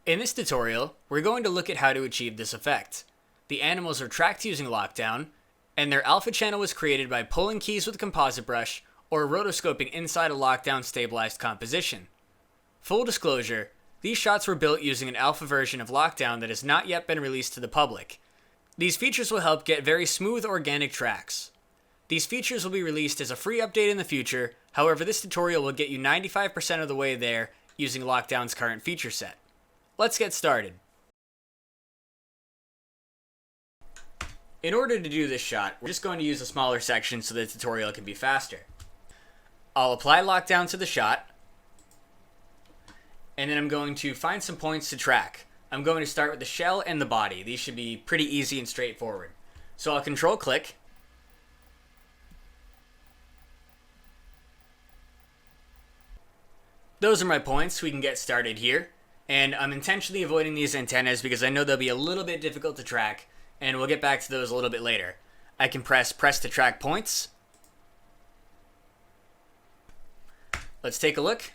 In this tutorial, we're going to look at how to achieve this effect. The animals are tracked using lockdown, and their alpha channel was created by pulling keys with a composite brush or rotoscoping inside a lockdown stabilized composition. Full disclosure, these shots were built using an alpha version of lockdown that has not yet been released to the public. These features will help get very smooth organic tracks. These features will be released as a free update in the future, however this tutorial will get you 95% of the way there using lockdown's current feature set. Let's get started. In order to do this shot, we're just going to use a smaller section so the tutorial can be faster. I'll apply lockdown to the shot, and then I'm going to find some points to track. I'm going to start with the shell and the body. These should be pretty easy and straightforward. So I'll control click. Those are my points. We can get started here. And I'm intentionally avoiding these antennas because I know they'll be a little bit difficult to track, and we'll get back to those a little bit later. I can press to track points. Let's take a look.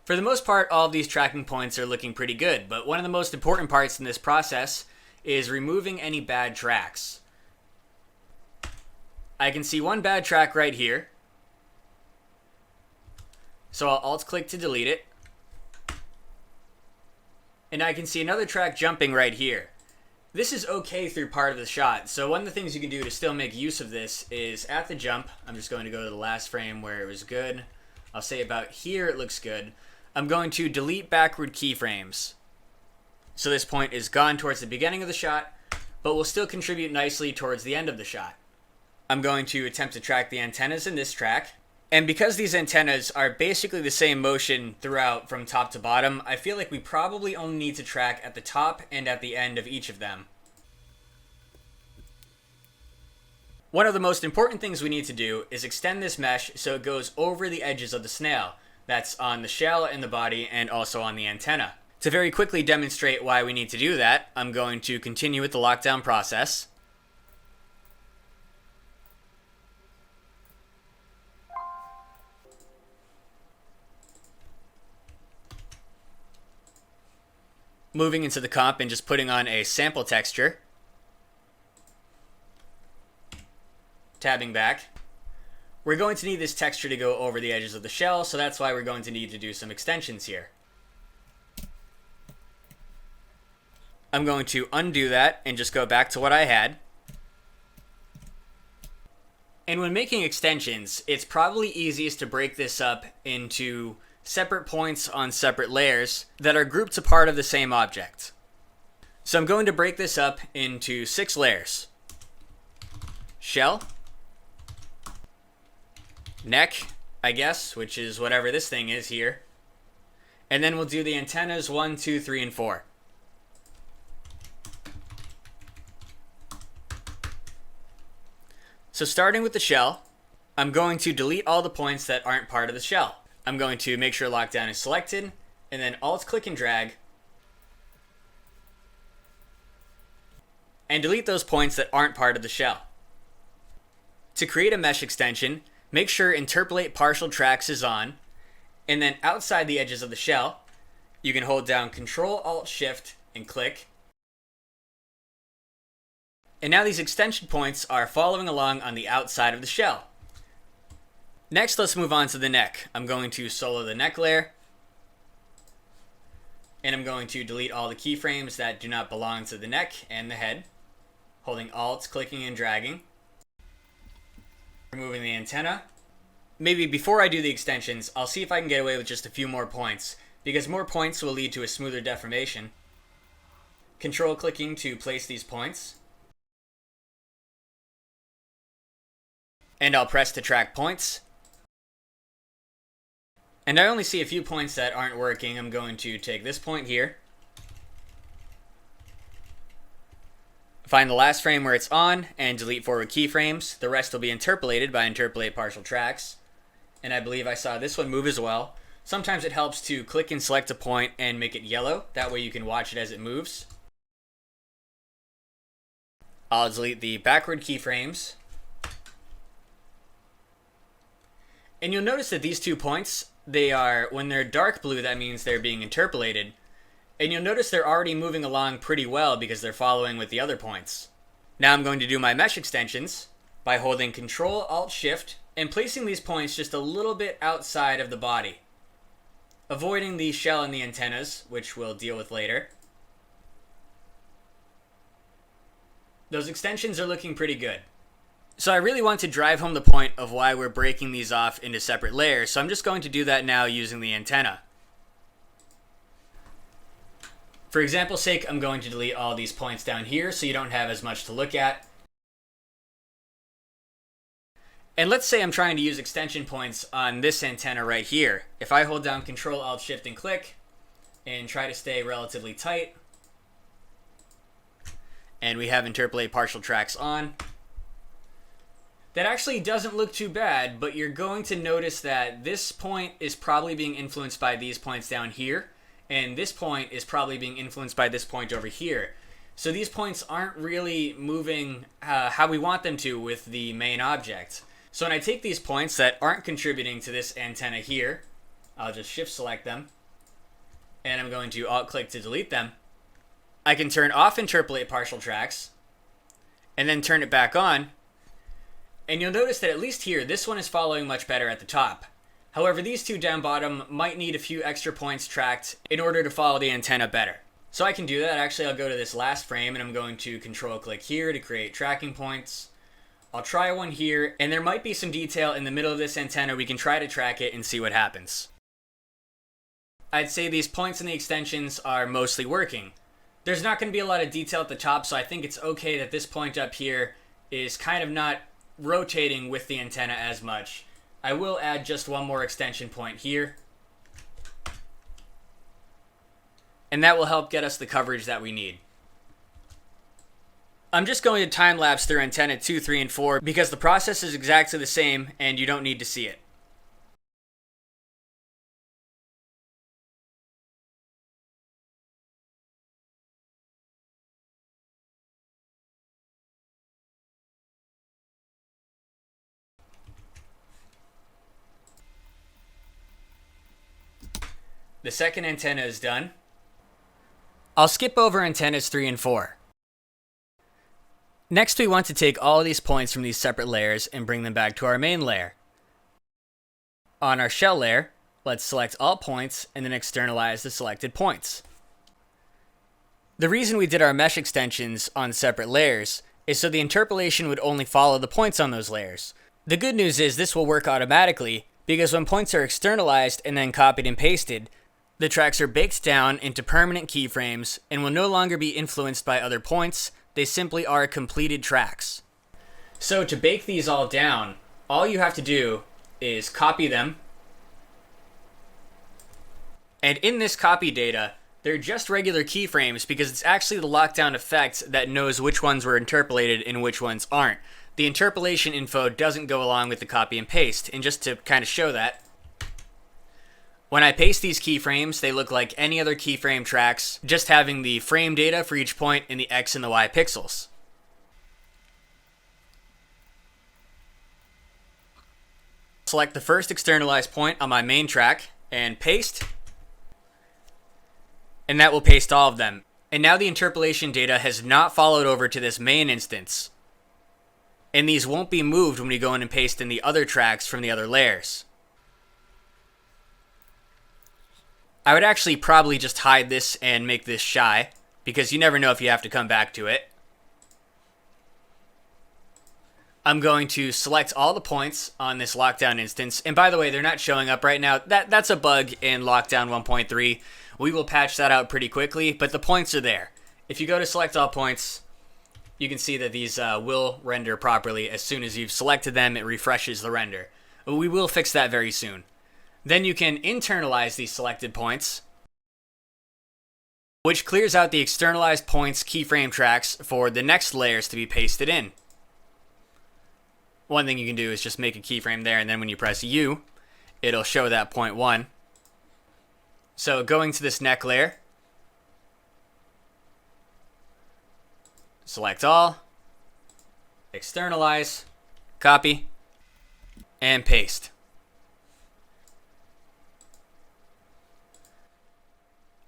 For the most part, all of these tracking points are looking pretty good, but one of the most important parts in this process is removing any bad tracks. I can see one bad track right here, so I'll alt-click to delete it. And I can see another track jumping right here. This is okay through part of the shot, so one of the things you can do to still make use of this is at the jump, I'm just going to go to the last frame where it was good. I'll say about here it looks good. I'm going to delete backward keyframes. So this point is gone towards the beginning of the shot, but will still contribute nicely towards the end of the shot. I'm going to attempt to track the antennas in this track. And because these antennas are basically the same motion throughout from top to bottom, I feel like we probably only need to track at the top and at the end of each of them. One of the most important things we need to do is extend this mesh so it goes over the edges of the snail. That's on the shell and the body and also on the antenna. To very quickly demonstrate why we need to do that, I'm going to continue with the lockdown process. Moving into the comp and just putting on a sample texture. Tabbing back. We're going to need this texture to go over the edges of the shell, so that's why we're going to need to do some extensions here. I'm going to undo that and just go back to what I had. And when making extensions, it's probably easiest to break this up into separate points on separate layers that are grouped to part of the same object. So I'm going to break this up into 6 layers. Shell, neck, I guess, which is whatever this thing is here. And then we'll do the antennas 1, 2, 3, and 4. So starting with the shell, I'm going to delete all the points that aren't part of the shell. I'm going to make sure lockdown is selected, and then alt-click and drag, and delete those points that aren't part of the shell. To create a mesh extension, make sure Interpolate Partial Tracks is on, and then outside the edges of the shell, you can hold down Ctrl-Alt-Shift and click. And now these extension points are following along on the outside of the shell. Next, let's move on to the neck. I'm going to solo the neck layer, and I'm going to delete all the keyframes that do not belong to the neck and the head, holding Alt, clicking and dragging. Removing the antenna. Maybe before I do the extensions, I'll see if I can get away with just a few more points, because more points will lead to a smoother deformation. Control clicking to place these points. And I'll press to track points. And I only see a few points that aren't working. I'm going to take this point here. Find the last frame where it's on and delete forward keyframes. The rest will be interpolated by Interpolate Partial Tracks. And I believe I saw this one move as well. Sometimes it helps to click and select a point and make it yellow. That way you can watch it as it moves. I'll delete the backward keyframes. And you'll notice that these 2 points, when they're dark blue, that means they're being interpolated. And you'll notice they're already moving along pretty well because they're following with the other points. Now I'm going to do my mesh extensions by holding Control Alt Shift and placing these points just a little bit outside of the body, avoiding the shell and the antennas, which we'll deal with later. Those extensions are looking pretty good. So I really want to drive home the point of why we're breaking these off into separate layers, so I'm just going to do that now using the antenna. For example's sake, I'm going to delete all these points down here so you don't have as much to look at. And let's say I'm trying to use extension points on this antenna right here. If I hold down Control Alt Shift and click and try to stay relatively tight, and we have interpolate partial tracks on, that actually doesn't look too bad, but you're going to notice that this point is probably being influenced by these points down here, and this point is probably being influenced by this point over here. So these points aren't really moving how we want them to with the main object. So when I take these points that aren't contributing to this antenna here, I'll just shift select them, and I'm going to alt click to delete them. I can turn off interpolate partial tracks, and then turn it back on, and you'll notice that at least here, this one is following much better at the top. However, these two down bottom might need a few extra points tracked in order to follow the antenna better. So I can do that. Actually, I'll go to this last frame, and I'm going to control click here to create tracking points. I'll try one here, and there might be some detail in the middle of this antenna. We can try to track it and see what happens. I'd say these points in the extensions are mostly working. There's not going to be a lot of detail at the top, so I think it's okay that this point up here is kind of not rotating with the antenna as much. I will add just one more extension point here, and that will help get us the coverage that we need. I'm just going to time lapse through antenna 2, 3, and 4 because the process is exactly the same and you don't need to see it. The second antenna is done. I'll skip over antennas 3 and 4. Next, we want to take all of these points from these separate layers and bring them back to our main layer. On our shell layer, let's select all points and then externalize the selected points. The reason we did our mesh extensions on separate layers is so the interpolation would only follow the points on those layers. The good news is this will work automatically because when points are externalized and then copied and pasted, the tracks are baked down into permanent keyframes and will no longer be influenced by other points. They simply are completed tracks. So to bake these all down, all you have to do is copy them. And in this copy data, they're just regular keyframes because it's actually the lockdown effect that knows which ones were interpolated and which ones aren't. The interpolation info doesn't go along with the copy and paste. And just to kind of show that, when I paste these keyframes, they look like any other keyframe tracks, just having the frame data for each point in the X and the Y pixels. Select the first externalized point on my main track and paste. And that will paste all of them. And now the interpolation data has not followed over to this main instance. And these won't be moved when we go in and paste in the other tracks from the other layers. I would actually probably just hide this and make this shy, because you never know if you have to come back to it. I'm going to select all the points on this lockdown instance. And by the way, they're not showing up right now. That's a bug in lockdown 1.3. We will patch that out pretty quickly, but the points are there. If you go to select all points, you can see that these will render properly. As soon as you've selected them, it refreshes the render. We will fix that very soon. Then you can internalize these selected points, which clears out the externalized points keyframe tracks for the next layers to be pasted in. One thing you can do is just make a keyframe there, and then when you press U, it'll show that point 1. So going to this neck layer, select all, externalize, copy, and paste.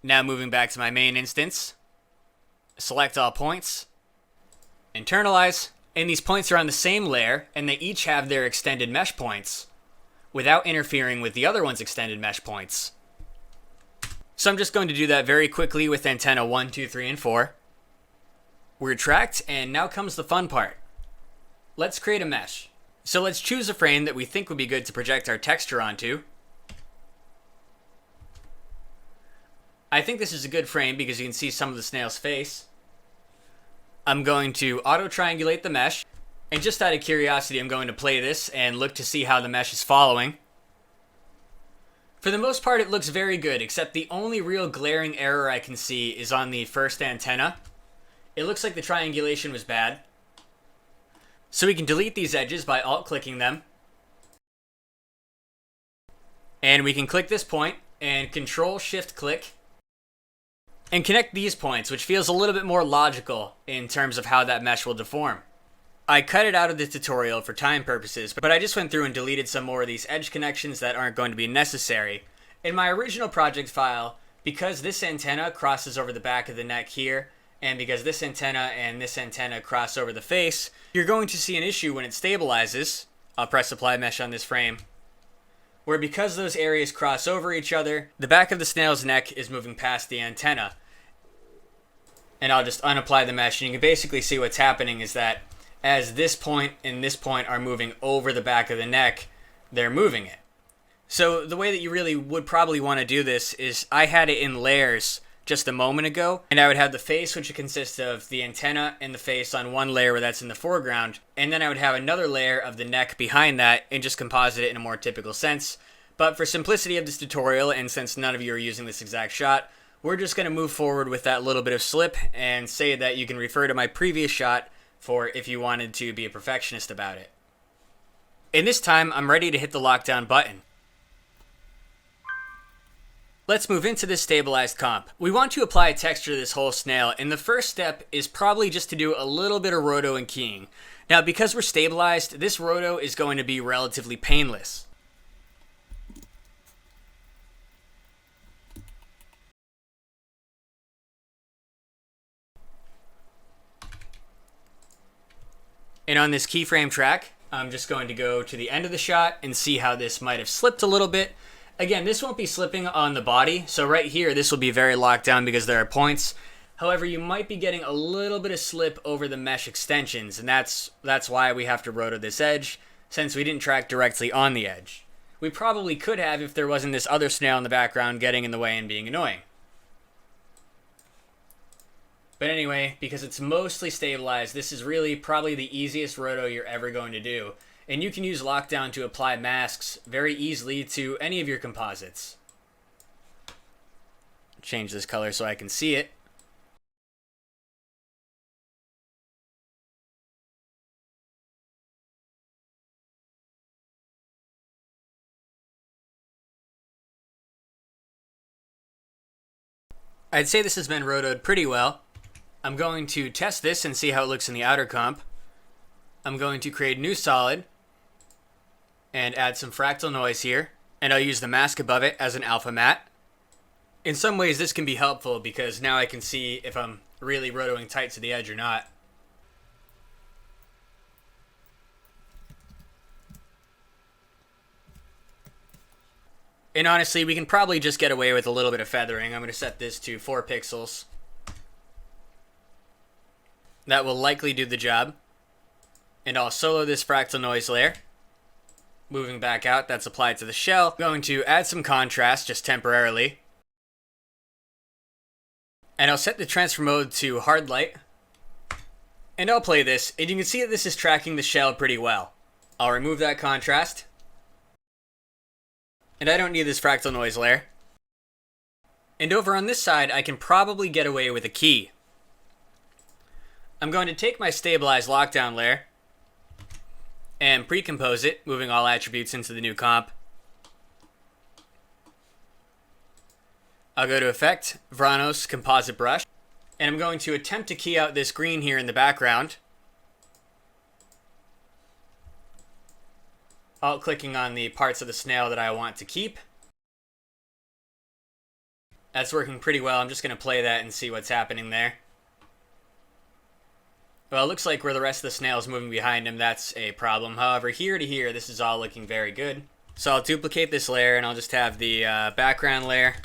Now moving back to my main instance, select all points, internalize, and these points are on the same layer, and they each have their extended mesh points without interfering with the other one's extended mesh points. So I'm just going to do that very quickly with antenna 1, 2, 3, and 4. We're tracked, and now comes the fun part. Let's create a mesh. So let's choose a frame that we think would be good to project our texture onto. I think this is a good frame because you can see some of the snail's face. I'm going to auto-triangulate the mesh, and just out of curiosity, I'm going to play this and look to see how the mesh is following. For the most part, it looks very good, except the only real glaring error I can see is on the first antenna. It looks like the triangulation was bad. So we can delete these edges by alt-clicking them. And we can click this point and Control-Shift-Click and connect these points, which feels a little bit more logical in terms of how that mesh will deform. I cut it out of the tutorial for time purposes, but I just went through and deleted some more of these edge connections that aren't going to be necessary. In my original project file, because this antenna crosses over the back of the neck here, and because this antenna and this antenna cross over the face, you're going to see an issue when it stabilizes. I'll press apply mesh on this frame, where because those areas cross over each other, the back of the snail's neck is moving past the antenna. And I'll just unapply the mesh, and you can basically see what's happening is that as this point and this point are moving over the back of the neck, they're moving it. So the way that you really would probably want to do this is I had it in layers just a moment ago, and I would have the face, which consists of the antenna and the face on one layer where that's in the foreground, and then I would have another layer of the neck behind that and just composite it in a more typical sense. But for simplicity of this tutorial, and since none of you are using this exact shot, we're just going to move forward with that little bit of slip and say that you can refer to my previous shot for if you wanted to be a perfectionist about it. And this time, I'm ready to hit the lockdown button. Let's move into this stabilized comp. We want to apply texture to this whole snail, and the first step is probably just to do a little bit of roto and keying. Now, because we're stabilized, this roto is going to be relatively painless. And on this keyframe track, I'm just going to go to the end of the shot and see how this might have slipped a little bit. Again, this won't be slipping on the body, so right here, this will be very locked down because there are points. However, you might be getting a little bit of slip over the mesh extensions, and that's why we have to roto this edge, since we didn't track directly on the edge. We probably could have if there wasn't this other snail in the background getting in the way and being annoying. But anyway, because it's mostly stabilized, this is really probably the easiest roto you're ever going to do. And you can use lockdown to apply masks very easily to any of your composites. Change this color so I can see it. I'd say this has been rotoed pretty well. I'm going to test this and see how it looks in the outer comp. I'm going to create a new solid and add some fractal noise here, and I'll use the mask above it as an alpha matte. In some ways this can be helpful because now I can see if I'm really rotoing tight to the edge or not. And honestly, we can probably just get away with a little bit of feathering. I'm going to set this to 4 pixels. That will likely do the job. And I'll solo this fractal noise layer. Moving back out, that's applied to the shell. I'm going to add some contrast just temporarily. And I'll set the transfer mode to hard light. And I'll play this, and you can see that this is tracking the shell pretty well. I'll remove that contrast. And I don't need this fractal noise layer. And over on this side, I can probably get away with a key. I'm going to take my stabilized lockdown layer and pre-compose it, moving all attributes into the new comp. I'll go to Effect, Vranos, Composite Brush, and I'm going to attempt to key out this green here in the background. Alt-clicking on the parts of the snail that I want to keep. That's working pretty well. I'm just going to play that and see what's happening there. Well, it looks like where the rest of the snail is moving behind him, that's a problem. However, here to here, this is all looking very good. So I'll duplicate this layer, and I'll just have the background layer.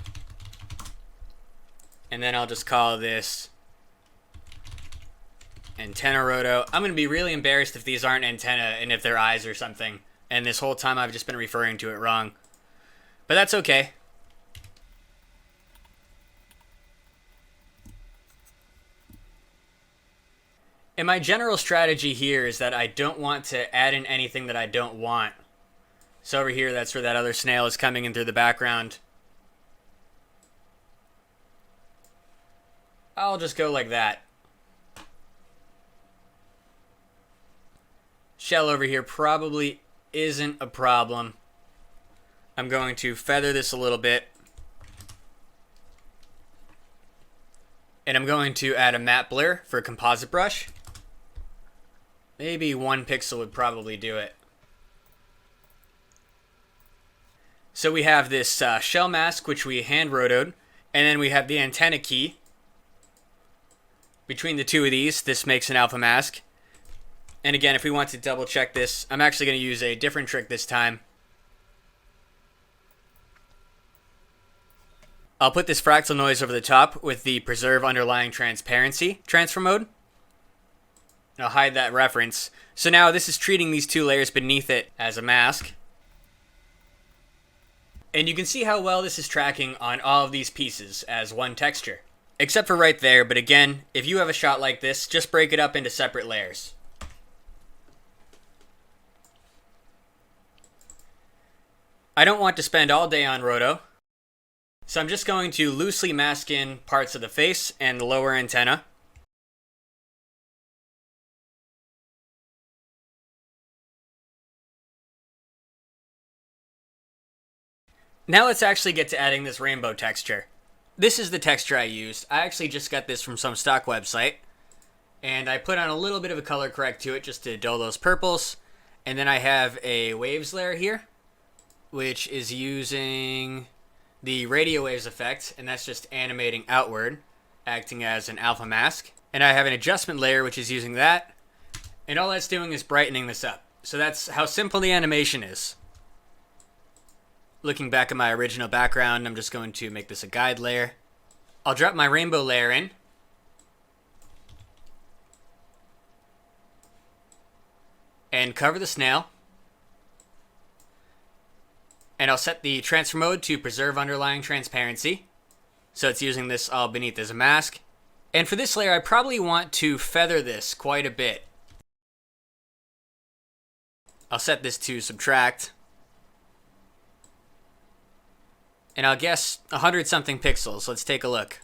And then I'll just call this antenna roto. I'm going to be really embarrassed if these aren't antenna and if they're eyes or something. And this whole time I've just been referring to it wrong. But that's okay. And my general strategy here is that I don't want to add in anything that I don't want. So over here, that's where that other snail is coming in through the background. I'll just go like that. Shell over here probably isn't a problem. I'm going to feather this a little bit. And I'm going to add a matte blur for a composite brush. Maybe 1 pixel would probably do it. So we have this shell mask, which we hand rotoed, and then we have the antenna key. Between the two of these, this makes an alpha mask. And again, if we want to double check this, I'm actually going to use a different trick this time. I'll put this fractal noise over the top with the preserve underlying transparency transfer mode. And I'll hide that reference. So now this is treating these two layers beneath it as a mask. And you can see how well this is tracking on all of these pieces as one texture. Except for right there, but again, if you have a shot like this, just break it up into separate layers. I don't want to spend all day on roto, so I'm just going to loosely mask in parts of the face and the lower antenna. Now let's actually get to adding this rainbow texture. This is the texture I used. I actually just got this from some stock website. And I put on a little bit of a color correct to it just to dull those purples. And then I have a waves layer here, which is using the radio waves effect. And that's just animating outward, acting as an alpha mask. And I have an adjustment layer, which is using that. And all that's doing is brightening this up. So that's how simple the animation is. Looking back at my original background, I'm just going to make this a guide layer. I'll drop my rainbow layer in. And cover the snail. And I'll set the transfer mode to preserve underlying transparency. So it's using this all beneath as a mask. And for this layer, I probably want to feather this quite a bit. I'll set this to subtract. And I'll guess 100 something pixels. Let's take a look.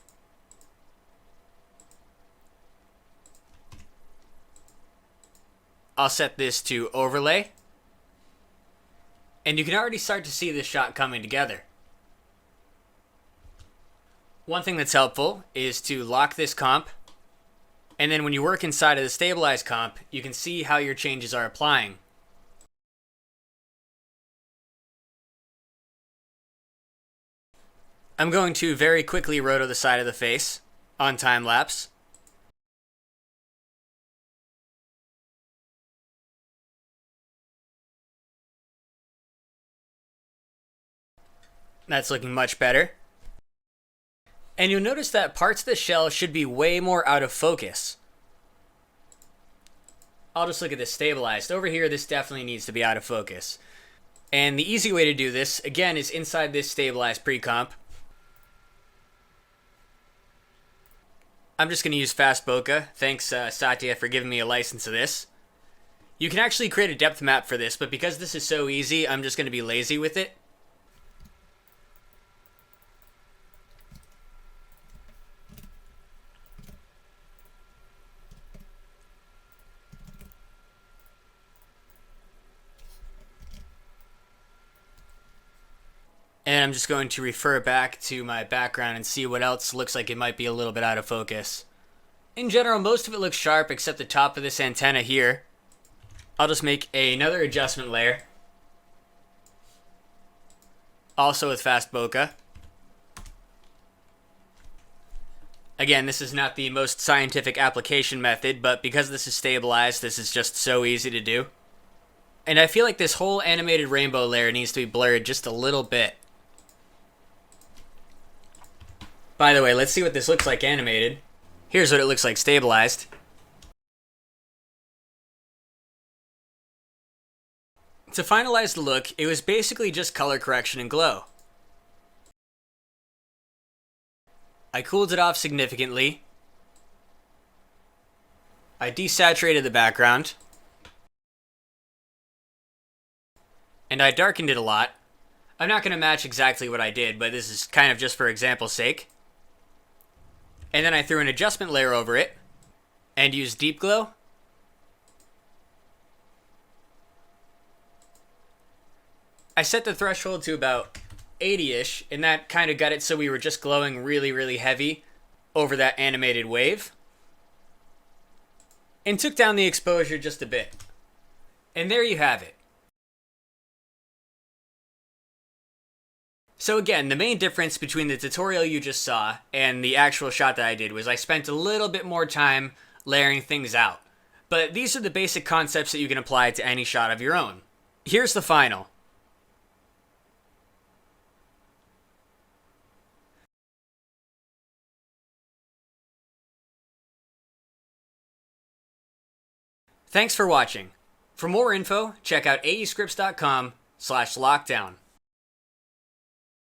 I'll set this to overlay. And you can already start to see this shot coming together. One thing that's helpful is to lock this comp. And then when you work inside of the stabilized comp, you can see how your changes are applying. I'm going to very quickly roto the side of the face on time lapse. That's looking much better. And you'll notice that parts of the shell should be way more out of focus. I'll just look at this stabilized. Over here, this definitely needs to be out of focus. And the easy way to do this, again, is inside this stabilized pre-comp. I'm just going to use fast bokeh. Thanks, Satya, for giving me a license of this. You can actually create a depth map for this, but because this is so easy, I'm just going to be lazy with it. And I'm just going to refer back to my background and see what else looks like it might be a little bit out of focus. In general, most of it looks sharp except the top of this antenna here. I'll just make another adjustment layer. Also with fast bokeh. Again, this is not the most scientific application method, but because this is stabilized, this is just so easy to do. And I feel like this whole animated rainbow layer needs to be blurred just a little bit. By the way, let's see what this looks like animated. Here's what it looks like stabilized. To finalize the look, it was basically just color correction and glow. I cooled it off significantly. I desaturated the background. And I darkened it a lot. I'm not going to match exactly what I did, but this is kind of just for example's sake. And then I threw an adjustment layer over it and used deep glow. I set the threshold to about 80-ish, and that kind of got it so we were just glowing really, really heavy over that animated wave. And took down the exposure just a bit. And there you have it. So again, the main difference between the tutorial you just saw and the actual shot that I did was I spent a little bit more time layering things out. But these are the basic concepts that you can apply to any shot of your own. Here's the final. Thanks for watching. For more info, check out aescripts.com/lockdown.